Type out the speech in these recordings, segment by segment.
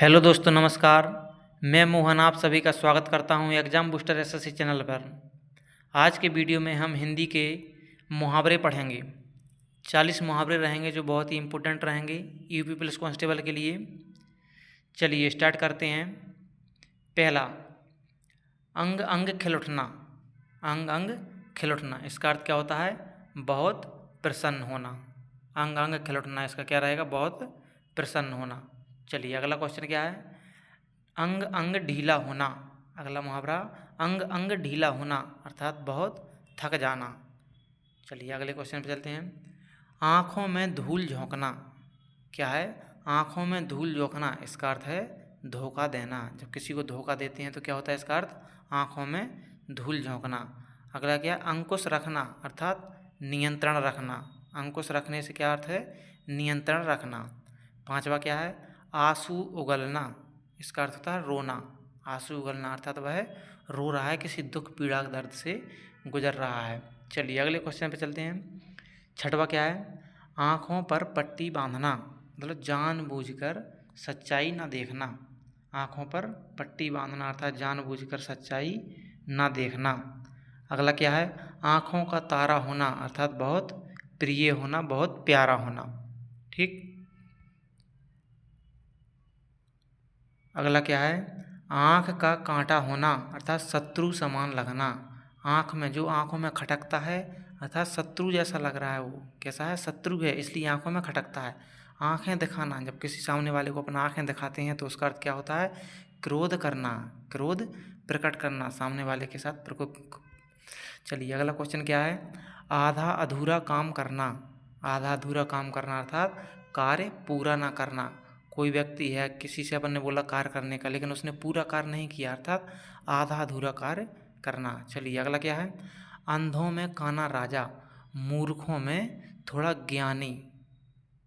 Hello दोस्तों, नमस्कार। मैं मोहन आप सभी का स्वागत करता हूं एग्ज़ाम बूस्टर एसएससी चैनल पर। आज के वीडियो में हम हिंदी के मुहावरे पढ़ेंगे। 40 मुहावरे रहेंगे जो बहुत ही इम्पोर्टेंट रहेंगे यूपी पुलिस कांस्टेबल के लिए। चलिए स्टार्ट करते हैं। पहला, अंग अंग खिल उठना। अंग अंग खिल उठना, इसका अर्थ क्या होता है? बहुत प्रसन्न होना। अंग अंग खिल उठना, इसका क्या रहेगा? बहुत प्रसन्न होना। चलिए अगला क्वेश्चन क्या है? अंग अंग ढीला होना। अगला मुहावरा, अंग अंग ढीला होना अर्थात बहुत थक जाना। चलिए अगले क्वेश्चन पे चलते हैं। आँखों में धूल झोंकना। क्या है? आँखों में धूल झोंकना, इसका अर्थ है धोखा देना। जब किसी को धोखा देते हैं तो क्या होता है इसका अर्थ? आँखों में धूल झोंकना। अगला क्या है? अंकुश रखना अर्थात नियंत्रण रखना। अंकुश रखने से क्या अर्थ है? नियंत्रण रखना। पांचवा क्या है? आंसू उगलना, इसका अर्थ होता है रोना। आंसू उगलना अर्थात वह रो रहा है, किसी दुख पीड़ा दर्द से गुजर रहा है। चलिए अगले क्वेश्चन पे चलते हैं। छठवा क्या है? आँखों पर पट्टी बांधना, मतलब जानबूझकर सच्चाई ना देखना। आँखों पर पट्टी बांधना अर्थात जानबूझकर सच्चाई ना देखना। अगला क्या है? आँखों का तारा होना अर्थात बहुत प्रिय होना, बहुत प्यारा होना। ठीक। अगला क्या है? आँख का कांटा होना अर्थात शत्रु समान लगना। आँख में जो आँखों में खटकता है अर्थात शत्रु जैसा लग रहा है, वो कैसा है? शत्रु है, इसलिए आँखों में खटकता है। आँखें दिखाना, जब किसी सामने वाले को अपना आँखें दिखाते हैं तो उसका अर्थ क्या होता है? क्रोध करना, क्रोध प्रकट करना सामने वाले के साथ प्रकोप। चलिए अगला क्वेश्चन क्या है? आधा अधूरा काम करना। आधा अधूरा काम करना अर्थात कार्य पूरा ना करना। कोई व्यक्ति है, किसी से अपन ने बोला कार्य करने का, लेकिन उसने पूरा कार्य नहीं किया अर्थात आधा अधूरा कार्य करना। चलिए अगला क्या है? अंधों में काना राजा, मूर्खों में थोड़ा ज्ञानी।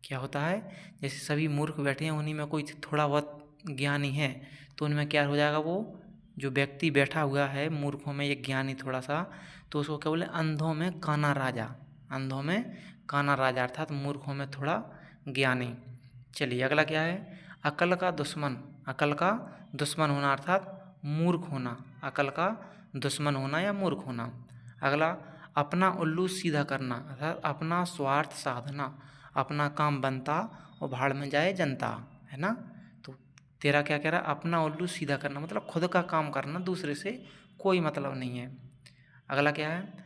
क्या होता है? जैसे सभी मूर्ख बैठे हैं, उन्हीं में कोई थोड़ा बहुत ज्ञानी है, तो उनमें क्या हो जाएगा? वो जो व्यक्ति बैठा हुआ है मूर्खों में, एक ज्ञानी थोड़ा सा, तो उसको क्या बोले? अंधों में काना राजा। अंधों में काना राजा अर्थात मूर्खों में थोड़ा ज्ञानी। चलिए अगला क्या है? अकल का दुश्मन। अकल का दुश्मन होना अर्थात मूर्ख होना। अकल का दुश्मन होना या मूर्ख होना। अगला, अपना उल्लू सीधा करना अर्थात अपना स्वार्थ साधना। अपना काम बनता और भाड़ में जाए जनता, है ना? तो तेरा क्या कह रहा है? अपना उल्लू सीधा करना मतलब खुद का काम करना, दूसरे से कोई मतलब नहीं है। अगला क्या है?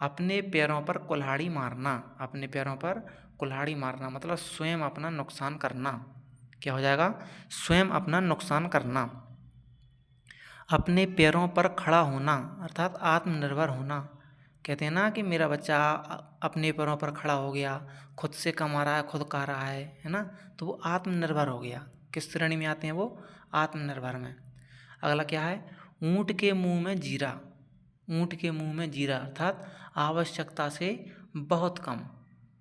अपने पैरों पर कुल्हाड़ी मारना। अपने पैरों पर कुल्हाड़ी मारना मतलब स्वयं अपना नुकसान करना। क्या हो जाएगा? स्वयं अपना नुकसान करना। अपने पैरों पर खड़ा होना अर्थात आत्मनिर्भर होना। कहते हैं ना कि मेरा बच्चा अपने पैरों पर खड़ा हो गया, खुद से कमा रहा है, खुद खा रहा है ना? तो वो आत्मनिर्भर हो गया। किस श्रेणी में आते हैं वो? आत्मनिर्भर में। अगला क्या है? ऊँट के मुंह में जीरा। ऊँट के मुंह में जीरा अर्थात आवश्यकता से बहुत कम।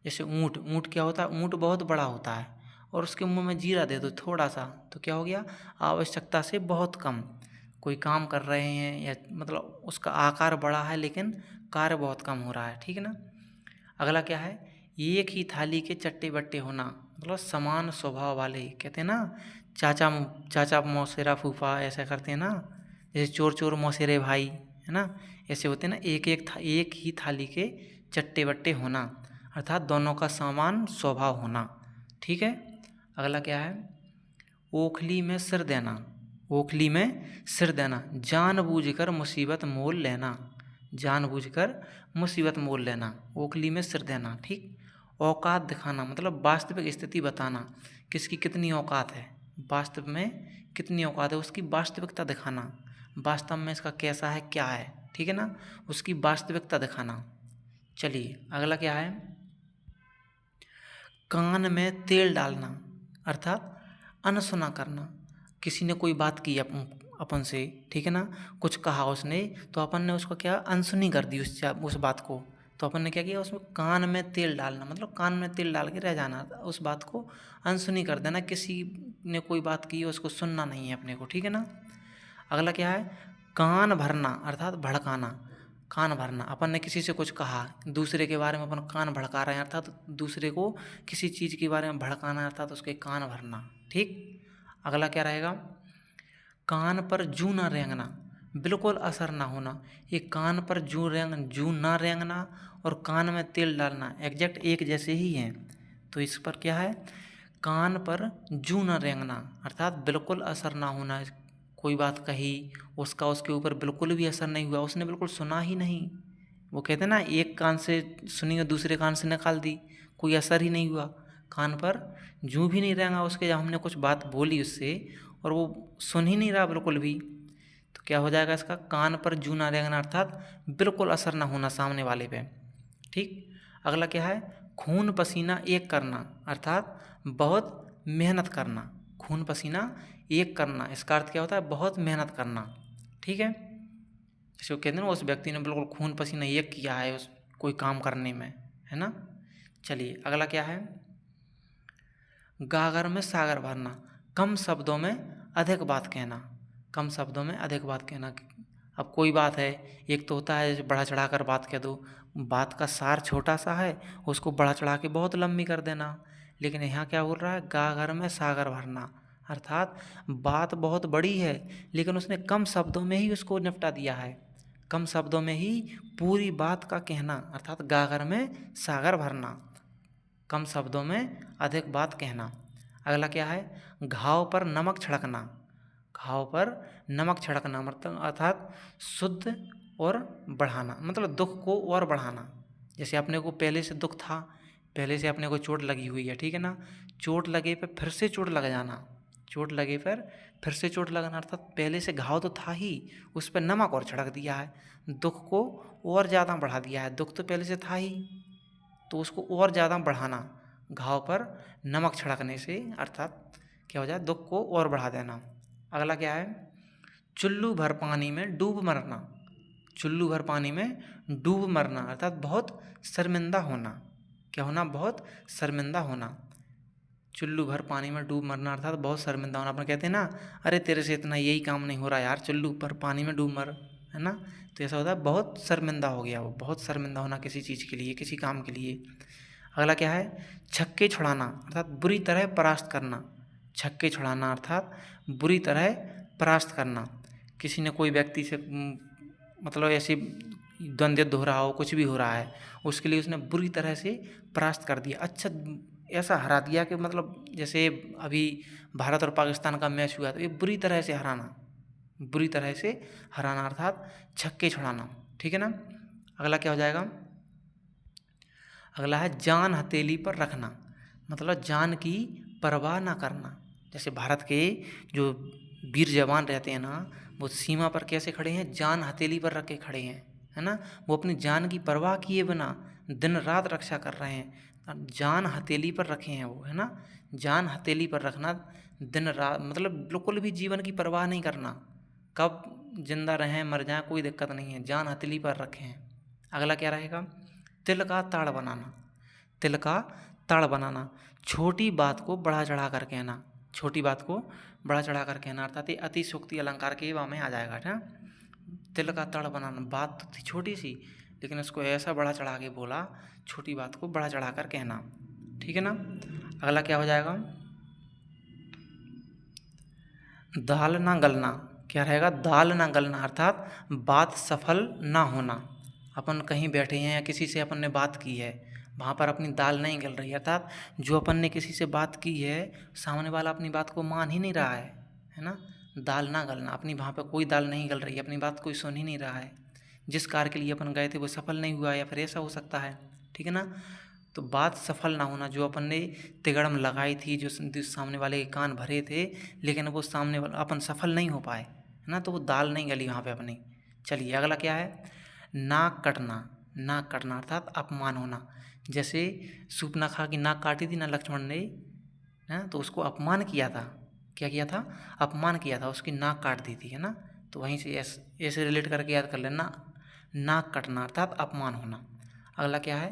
जैसे ऊँट, ऊँट क्या होता है? ऊँट बहुत बड़ा होता है और उसके मुंह में जीरा दे दो थोड़ा सा, तो क्या हो गया? आवश्यकता से बहुत कम। कोई काम कर रहे हैं या मतलब उसका आकार बड़ा है लेकिन कार्य बहुत कम हो रहा है। ठीक है ना? अगला क्या है? एक ही थाली के चट्टे बट्टे होना मतलब समान स्वभाव वाले। कहते हैं ना, चाचा चाचा मौसेरा फूफा ऐसा करते हैं ना, जैसे चोर चोर मौसेरे भाई, है ना? ऐसे होते हैं ना। एक ही थाली के चट्टे बट्टे होना अर्थात दोनों का समान स्वभाव होना। ठीक है। अगला क्या है? ओखली में सिर देना। ओखली में सिर देना, जानबूझकर मुसीबत मोल लेना। जानबूझकर मुसीबत मोल लेना, ओखली में सिर देना। ठीक। औकात दिखाना मतलब वास्तविक स्थिति बताना, किसकी कितनी औकात है, वास्तव में कितनी औकात है, उसकी वास्तविकता दिखाना। वास्तव में इसका कैसा है, क्या है, ठीक है ना? उसकी वास्तविकता दिखाना। चलिए अगला क्या है? कान में तेल डालना अर्थात अनसुना करना। किसी ने कोई बात की अपन से, ठीक है ना? कुछ कहा उसने, तो अपन ने उसको क्या अनसुनी कर दी उस बात को। तो अपन ने क्या किया? उसमें कान में तेल डालना मतलब कान में तेल डाल के रह जाना, उस बात को अनसुनी कर देना। किसी ने कोई बात की उसको सुनना नहीं है अपने को, ठीक है ना? अगला क्या है? कान भरना अर्थात भड़काना। कान भरना, अपन ने किसी से कुछ कहा, दूसरे के बारे में अपन कान भड़का रहे हैं अर्थात दूसरे को किसी चीज़ के बारे में भड़काना अर्थात उसके कान भरना। ठीक। अगला क्या रहेगा, कान पर जूं ना रेंगना, बिल्कुल असर ना होना। ये कान पर जूं ना रेंगना और कान में तेल डालना एग्जैक्ट एक जैसे ही हैं। तो इस पर क्या है, कान पर जूं ना रेंगना अर्थात बिल्कुल असर ना होना। कोई बात कही, उसका उसके ऊपर बिल्कुल भी असर नहीं हुआ, उसने बिल्कुल सुना ही नहीं। वो कहते ना, एक कान से सुनी और दूसरे कान से निकाल दी, कोई असर ही नहीं हुआ। कान पर जूं भी नहीं रेंगा उसके, जब हमने कुछ बात बोली उससे और वो सुन ही नहीं रहा बिल्कुल भी, तो क्या हो जाएगा इसका, कान पर जूं ना रेंगना अर्थात बिल्कुल असर ना होना सामने वाले पे। ठीक। अगला क्या है, खून पसीना एक करना अर्थात बहुत मेहनत करना। खून पसीना एक करना, इसका अर्थ क्या होता है, बहुत मेहनत करना। ठीक है, जैसे वो कहते हैं ना, उस व्यक्ति ने बिल्कुल खून पसीना एक किया है उस कोई काम करने में, है ना। चलिए अगला क्या है, गागर में सागर भरना, कम शब्दों में अधिक बात कहना। कम शब्दों में अधिक बात कहना। अब कोई बात है, एक तो होता है जैसे बढ़ा चढ़ा कर बात कह दो, बात का सार छोटा सा है, उसको बढ़ा चढ़ा के बहुत लंबी कर देना। लेकिन यहाँ क्या बोल रहा है, गागर में सागर भरना अर्थात बात बहुत बड़ी है लेकिन उसने कम शब्दों में ही उसको निपटा दिया है। कम शब्दों में ही पूरी बात का कहना अर्थात गागर में सागर भरना, कम शब्दों में अधिक बात कहना। अगला क्या है, घाव पर नमक छिड़कना। घाव पर नमक छिड़कना मतलब अर्थात शुद्ध और बढ़ाना, मतलब दुख को और बढ़ाना। जैसे अपने को पहले से दुख था, पहले से अपने को चोट लगी हुई है, ठीक है ना, चोट लगे पर फिर से चोट लग जाना। चोट लगे पर फिर से चोट लगना अर्थात पहले से घाव तो था ही, उस पर नमक और छिड़क दिया है, दुख को और ज़्यादा बढ़ा दिया है। दुख तो पहले से था ही, तो उसको और ज़्यादा बढ़ाना। घाव पर नमक छिड़कने से अर्थात क्या हो जाए, दुख को और बढ़ा देना। अगला क्या है, चुल्लू भर पानी में डूब मरना। चुल्लू भर पानी में डूब मरना अर्थात बहुत शर्मिंदा होना। क्या होना, बहुत शर्मिंदा होना। चुल्लू भर पानी में डूब मरना अर्थात बहुत शर्मिंदा होना। अपन कहते हैं ना, अरे तेरे से इतना यही काम नहीं हो रहा यार, चुल्लू भर पानी में डूब मर, है ना। तो ऐसा होता है बहुत शर्मिंदा हो गया वो, बहुत शर्मिंदा होना किसी चीज़ के लिए, किसी काम के लिए। अगला क्या है, छक्के छुड़ाना अर्थात बुरी तरह परास्त करना। छक्के छुड़ाना अर्थात बुरी तरह परास्त करना। किसी ने कोई व्यक्ति से मतलब ऐसे द्वंद्व हो रहा हो, कुछ भी हो रहा है, उसके लिए उसने बुरी तरह से परास्त कर दिया, अच्छा ऐसा हरा दिया कि मतलब जैसे अभी भारत और पाकिस्तान का मैच हुआ, तो ये बुरी तरह से हराना, बुरी तरह से हराना अर्थात छक्के छुड़ाना। ठीक है ना। अगला क्या हो जाएगा, अगला है जान हथेली पर रखना, मतलब जान की परवाह ना करना। जैसे भारत के जो वीर जवान रहते हैं ना, वो सीमा पर कैसे खड़े हैं, जान हथेली पर रख के खड़े हैं, है ना। वो अपनी जान की परवाह किए बिना दिन रात रक्षा कर रहे हैं, जान हथेली पर रखे हैं वो, है ना। जान हथेली पर रखना, दिन रात मतलब बिल्कुल भी जीवन की परवाह नहीं करना, कब जिंदा रहें मर जाएं कोई दिक्कत नहीं है, जान हथेली पर रखे हैं। अगला क्या रहेगा, तिल का ताड़ बनाना। तिल का ताड़ बनाना, छोटी बात को बढ़ा चढ़ा कर कहना। छोटी बात को बढ़ा चढ़ा कर कहना अर्थात ये अतिशयोक्ति अलंकार के वा में आ जाएगा, है ना। तिल का ताड़ बनाना, बात तो थी छोटी सी लेकिन उसको ऐसा बढ़ा चढ़ा के बोला, छोटी बात को बढ़ा चढ़ा कर कहना। ठीक है ना। अगला क्या हो जाएगा, दाल ना गलना। क्या रहेगा, दाल ना गलना अर्थात बात सफल ना होना। अपन कहीं बैठे हैं या किसी से अपन ने बात की है, वहाँ पर अपनी दाल नहीं गल रही, अर्थात जो अपन ने किसी से बात की है सामने वाला अपनी बात को मान ही नहीं रहा है ना। दाल ना गलना, अपनी वहाँ पर कोई दाल नहीं गल रही है, अपनी बात कोई सुन ही नहीं रहा है, जिस कार्य के लिए अपन गए थे वो सफल नहीं हुआ, या फिर ऐसा हो सकता है। ठीक है ना। तो बात सफल ना होना, जो अपन ने तिगड़म लगाई थी, जो सामने वाले के कान भरे थे लेकिन वो सामने वाला अपन सफल नहीं हो पाए, है ना, तो वो दाल नहीं गली वहाँ पे अपनी। चलिए अगला क्या है, नाक कटना। नाक कटना अर्थात अपमान होना। जैसे सूर्पनखा की नाक काटी थी ना लक्ष्मण ने, है तो उसको अपमान किया था। क्या किया था, अपमान किया था, उसकी नाक काट दी थी, है ना। तो वहीं से ऐसे रिलेट करके याद कर लेना, नाक कटना अर्थात अपमान होना। अगला क्या है,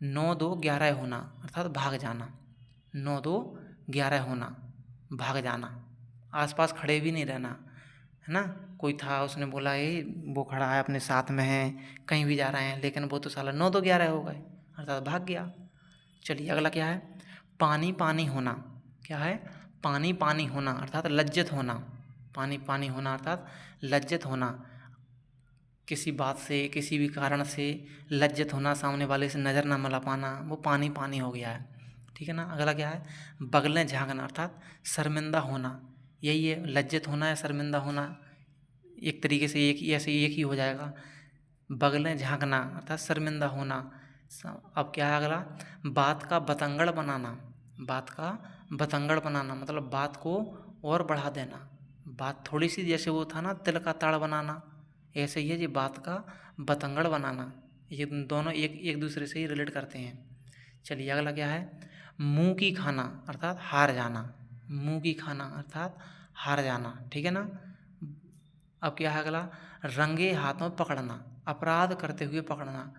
9-2-11 होना अर्थात भाग जाना। 9-2-11 होना, भाग जाना, आसपास खड़े भी नहीं रहना, है ना। कोई था उसने बोला ये वो खड़ा है अपने साथ में है, कहीं भी जा रहे हैं, लेकिन वो तो साला 9-2-11 हो गए अर्थात भाग गया। चलिए अगला क्या है, पानी पानी होना। क्या है, पानी पानी होना अर्थात लज्जित होना, पानी पानी होना अर्थात लज्जित होना, किसी बात से किसी भी कारण से लज्जित होना, सामने वाले से नज़र ना मिला पाना, वो पानी पानी हो गया है। ठीक है ना। अगला क्या है, बगलें झाँकना अर्थात शर्मिंदा होना, यही है लज्जित होना या शर्मिंदा होना, एक तरीके से एक ही हो जाएगा। बगलें झाँकना अर्थात शर्मिंदा होना। अब क्या है अगला, बात का बतंगड़ बनाना, बात का बतंगड़ बनाना मतलब बात को और बढ़ा देना, बात थोड़ी सी जैसे वो था ना तिल का ताड़ बनाना, ऐसे ही है जी बात का बतंगड़ बनाना, ये दोनों एक दूसरे से ही रिलेट करते हैं। चलिए अगला क्या है, मुँह की खाना अर्थात हार जाना, मुँह की खाना अर्थात हार जाना। ठीक है ना। अब क्या है अगला, रंगे हाथों पकड़ना, अपराध करते हुए पकड़ना,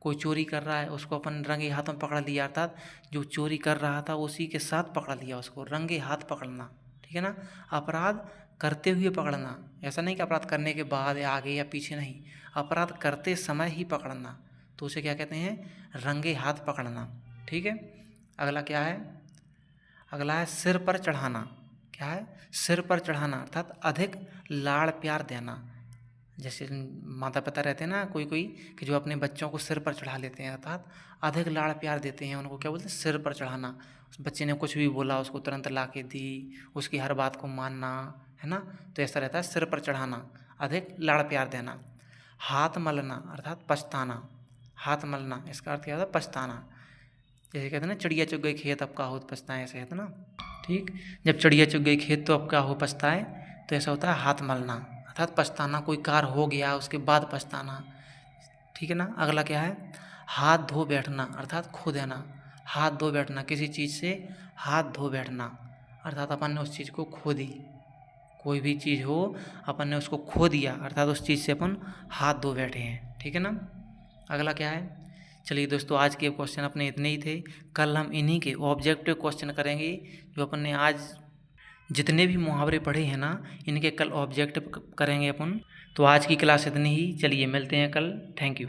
कोई चोरी कर रहा है उसको अपन रंगे हाथों पकड़ लिया अर्थात जो चोरी कर रहा था उसी के साथ पकड़ लिया उसको, रंगे हाथ पकड़ना। ठीक है ना। अपराध करते हुए पकड़ना, ऐसा नहीं कि अपराध करने के बाद या आगे या पीछे, नहीं, अपराध करते समय ही पकड़ना, तो उसे क्या कहते हैं, रंगे हाथ पकड़ना। ठीक है। अगला क्या है, अगला है सिर पर चढ़ाना, क्या है, सिर पर चढ़ाना अर्थात अधिक लाड़ प्यार देना, जैसे माता पिता रहते हैं ना कोई कोई कि जो अपने बच्चों को सिर पर चढ़ा लेते हैं अर्थात अधिक लाड़ प्यार देते हैं, उनको क्या बोलते हैं, सिर पर चढ़ाना। उस बच्चे ने कुछ भी बोला उसको तुरंत ला के दी, उसकी हर बात को मानना, है ना, तो ऐसा रहता है सिर पर चढ़ाना, अधिक लाड़ प्यार देना। हाथ मलना अर्थात पछताना, हाथ मलना इसका अर्थ क्या होता है, पछताना, जैसे कहते हैं ना चिड़िया चुग गई खेत अब का हो पछताए, ऐसे कहते हैं ना। ठीक, जब चिड़िया चुग गई खेत तो अब क्या हो पछताए, तो ऐसा होता है हाथ मलना अर्थात पछताना, कोई कार्य हो गया उसके बाद पछताना। ठीक है ना। अगला क्या है, हाथ धो बैठना अर्थात खो देना, हाथ धो बैठना, किसी चीज़ से हाथ धो बैठना अर्थात अपन ने उस चीज़ को खो दी, कोई भी चीज़ हो अपन ने उसको खो दिया अर्थात उस चीज़ से अपन हाथ धो बैठे हैं। ठीक है ना। अगला क्या है, चलिए दोस्तों आज के क्वेश्चन अपने इतने ही थे, कल हम इन्हीं के ऑब्जेक्टिव क्वेश्चन करेंगे, जो अपन ने आज जितने भी मुहावरे पढ़े हैं ना इनके कल ऑब्जेक्टिव करेंगे अपन। तो आज की क्लास इतनी ही, चलिए मिलते हैं कल, थैंक यू।